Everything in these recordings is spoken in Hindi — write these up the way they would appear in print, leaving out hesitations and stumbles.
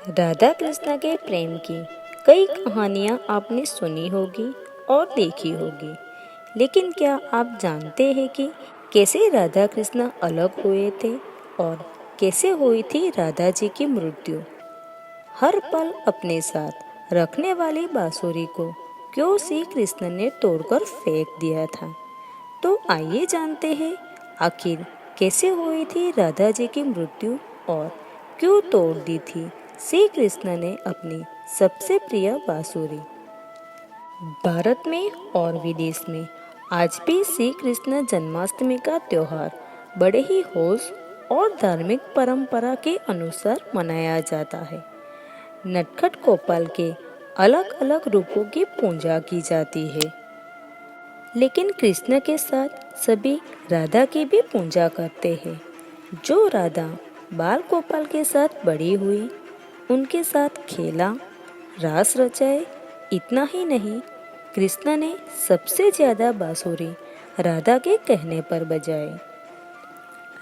राधा कृष्ण के प्रेम की कई कहानियाँ आपने सुनी होगी और देखी होगी, लेकिन क्या आप जानते हैं कि कैसे राधा कृष्ण अलग हुए थे और कैसे हुई थी राधा जी की मृत्यु? हर पल अपने साथ रखने वाली बांसुरी को क्यों श्री कृष्ण ने तोड़कर फेंक दिया था? तो आइए जानते हैं आखिर कैसे हुई थी राधा जी की मृत्यु और क्यों तोड़ दी थी श्री कृष्ण ने अपनी सबसे प्रिय बांसुरी। भारत में और विदेश में आज भी श्री कृष्ण जन्माष्टमी का त्योहार बड़े ही होश और धार्मिक परंपरा के अनुसार मनाया जाता है। नटखट गोपाल के अलग अलग रूपों की पूजा की जाती है, लेकिन कृष्ण के साथ सभी राधा की भी पूजा करते हैं। जो राधा बाल गोपाल के साथ बड़ी हुई, उनके साथ खेला, रास रचाए, इतना ही नहीं, कृष्ण ने सबसे ज्यादा बांसुरी राधा के कहने पर बजाए।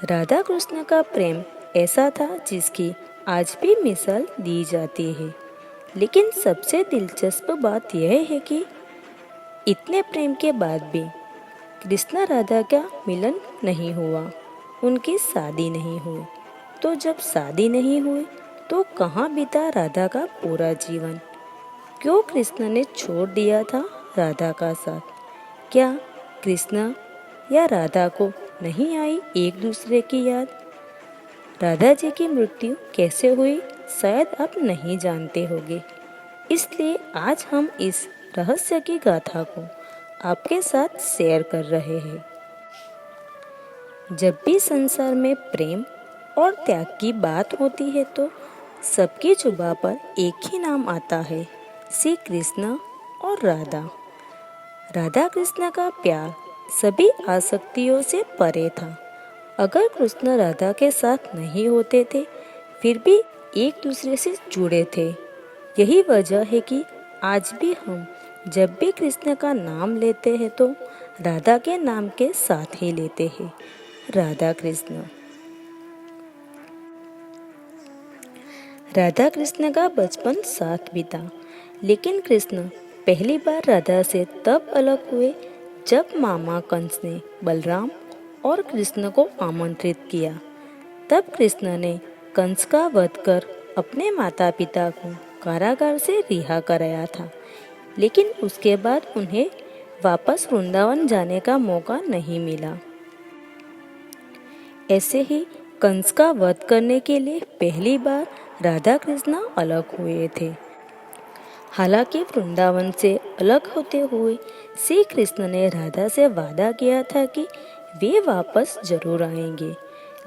राधा कृष्ण का प्रेम ऐसा था जिसकी आज भी मिसाल दी जाती है, लेकिन सबसे दिलचस्प बात यह है कि इतने प्रेम के बाद भी कृष्ण राधा का मिलन नहीं हुआ, उनकी शादी नहीं हुई। तो जब शादी नहीं हुई तो कहाँ बीता राधा का पूरा जीवन? क्यों कृष्ण ने छोड़ दिया था राधा का साथ? क्या कृष्ण या राधा को नहीं आई एक दूसरे की याद? राधा जी की मृत्यु कैसे हुई शायद आप नहीं जानते होंगे, इसलिए आज हम इस रहस्य की गाथा को आपके साथ शेयर कर रहे हैं। जब भी संसार में प्रेम और त्याग की बात होती है तो सबकी जुबां पर एक ही नाम आता है, श्री कृष्ण और राधा। राधा कृष्ण का प्यार सभी आसक्तियों से परे था। अगर कृष्ण राधा के साथ नहीं होते थे, फिर भी एक दूसरे से जुड़े थे। यही वजह है कि आज भी हम जब भी कृष्ण का नाम लेते हैं तो राधा के नाम के साथ ही लेते हैं, राधा कृष्ण। राधा कृष्ण का बचपन साथ बीता, लेकिन कृष्ण पहली बार राधा से तब अलग हुए जब मामा कंस ने बलराम और कृष्ण को आमंत्रित किया। तब कृष्ण ने कंस का वध कर अपने माता पिता को कारागार से रिहा कराया था, लेकिन उसके बाद उन्हें वापस वृंदावन जाने का मौका नहीं मिला। ऐसे ही कंस का वध करने के लिए पहली बार राधा कृष्ण अलग हुए थे। हालांकि वृंदावन से अलग होते हुए श्री कृष्ण ने राधा से वादा किया था कि वे वापस जरूर आएंगे,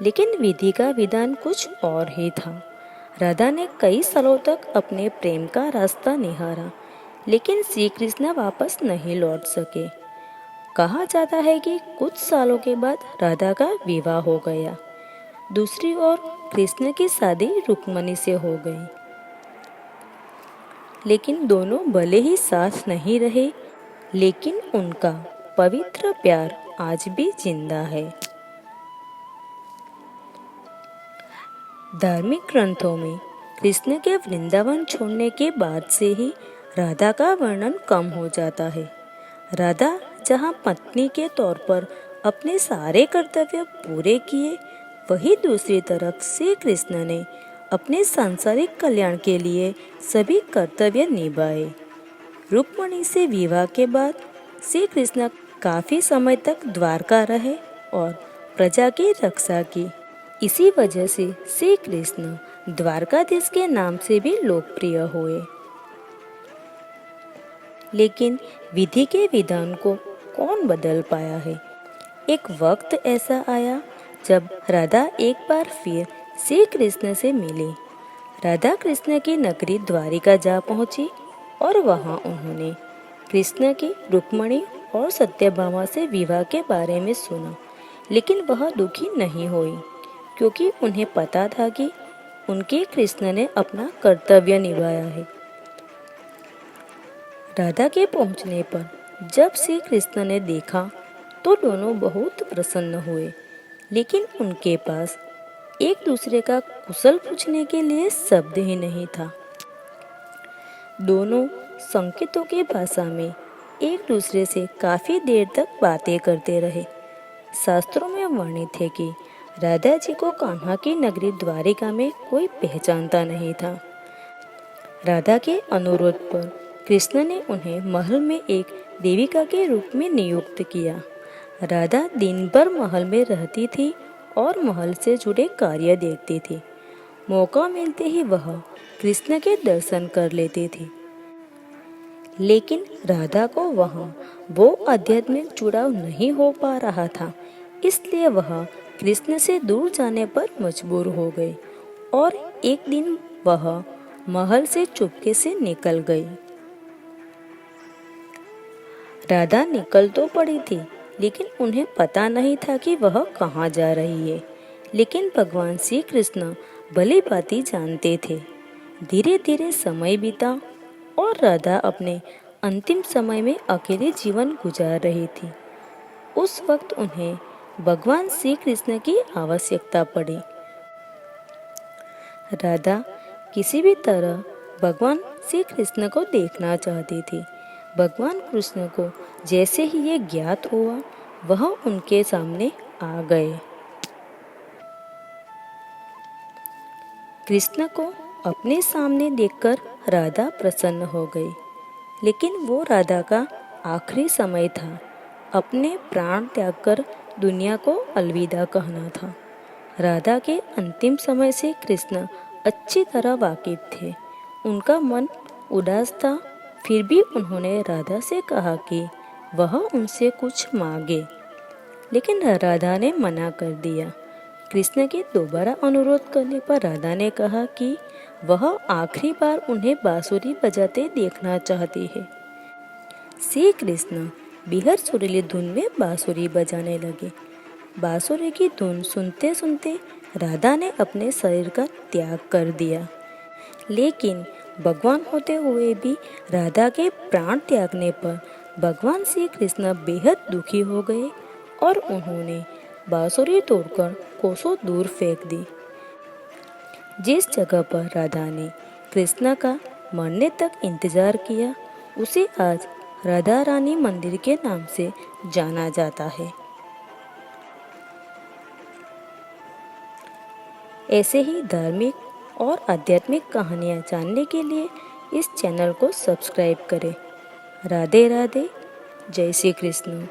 लेकिन विधि का विधान कुछ और ही था। राधा ने कई सालों तक अपने प्रेम का रास्ता निहारा, लेकिन श्री कृष्ण वापस नहीं लौट सके। कहा जाता है कि कुछ सालों के बाद राधा का विवाह हो गया। दूसरी ओर कृष्ण की शादी रुक्मणी से हो गई, लेकिन दोनों भले ही साथ नहीं रहे, लेकिन उनका पवित्र प्यार आज भी जिंदा है। धार्मिक ग्रंथों में कृष्ण के वृंदावन छोड़ने के बाद से ही राधा का वर्णन कम हो जाता है। राधा जहाँ पत्नी के तौर पर अपने सारे कर्तव्य पूरे किए, वही दूसरी तरफ श्री कृष्ण ने अपने सांसारिक कल्याण के लिए सभी कर्तव्य निभाए। रुक्मिणी से विवाह के बाद श्री कृष्ण काफी समय तक द्वारका रहे और प्रजा की रक्षा की। इसी वजह से श्री कृष्ण द्वारकाधीश के नाम से भी लोकप्रिय हुए। लेकिन विधि के विधान को कौन बदल पाया है? एक वक्त ऐसा आया जब राधा एक बार फिर श्री कृष्ण से मिली। राधा कृष्ण की नगरी द्वारिका जा पहुंची और वहां उन्होंने कृष्ण की रुक्मिणी और सत्यभामा से विवाह के बारे में सुना, लेकिन वह दुखी नहीं हुई, क्योंकि उन्हें पता था कि उनके कृष्ण ने अपना कर्तव्य निभाया है। राधा के पहुंचने पर जब श्री कृष्ण ने देखा तो दोनों बहुत प्रसन्न हुए, लेकिन उनके पास एक दूसरे का कुशल पूछने के लिए शब्द ही नहीं था। दोनों संकेतों की भाषा में एक दूसरे से काफी देर तक बातें करते रहे। शास्त्रों में वर्णित है कि राधा जी को कान्हा की नगरी द्वारिका में कोई पहचानता नहीं था। राधा के अनुरोध पर कृष्ण ने उन्हें महल में एक देविका के रूप में नियुक्त किया। राधा दिन भर महल में रहती थी और महल से जुड़े कार्य देखती थी। मौका मिलते ही वह कृष्ण के दर्शन कर लेती थी। लेकिन राधा को वहाँ वो आध्यात्मिक जुड़ाव नहीं हो पा रहा था, इसलिए वह कृष्ण से दूर जाने पर मजबूर हो गई और एक दिन वह महल से चुपके से निकल गई। राधा निकल तो पड़ी थी, लेकिन उन्हें पता नहीं था कि वह कहाँ जा रही है। लेकिन भगवान श्री कृष्ण भली भांति जानते थे। धीरे धीरे समय बीता और राधा अपने अंतिम समय में अकेले जीवन गुजार रही थी। उस वक्त उन्हें भगवान श्री कृष्ण की आवश्यकता पड़ी। राधा किसी भी तरह भगवान श्री कृष्ण को देखना चाहती थी। भगवान कृष्ण को जैसे ही ये ज्ञात हुआ, वह उनके सामने आ गए। कृष्ण को अपने सामने देखकर राधा प्रसन्न हो गई। लेकिन वो राधा का आखिरी समय था। अपने प्राण त्याग कर दुनिया को अलविदा कहना था। राधा के अंतिम समय से कृष्ण अच्छी तरह वाकिफ थे। उनका मन उदास था, फिर भी उन्होंने राधा से कहा कि वह उनसे कुछ मांगे, लेकिन राधा ने मना कर दिया। कृष्ण के दोबारा अनुरोध करने पर राधा ने कहा कि वह आखिरी बार उन्हें बांसुरी बजाते देखना चाहती है। श्री कृष्ण बेहद सुरीली धुन में बांसुरी बजाने लगे। बांसुरी की धुन सुनते सुनते राधा ने अपने शरीर का त्याग कर दिया। लेकिन भगवान होते हुए भी राधा के प्राण त्यागने पर भगवान श्री कृष्ण बेहद दुखी हो गए और उन्होंने बांसुरी तोड़कर कोसों दूर फेंक दी। जिस जगह पर राधा ने कृष्ण का मरने तक इंतजार किया, उसे आज राधा रानी मंदिर के नाम से जाना जाता है। ऐसे ही धार्मिक और आध्यात्मिक कहानियाँ जानने के लिए इस चैनल को सब्सक्राइब करें। राधे राधे, जय श्री कृष्ण।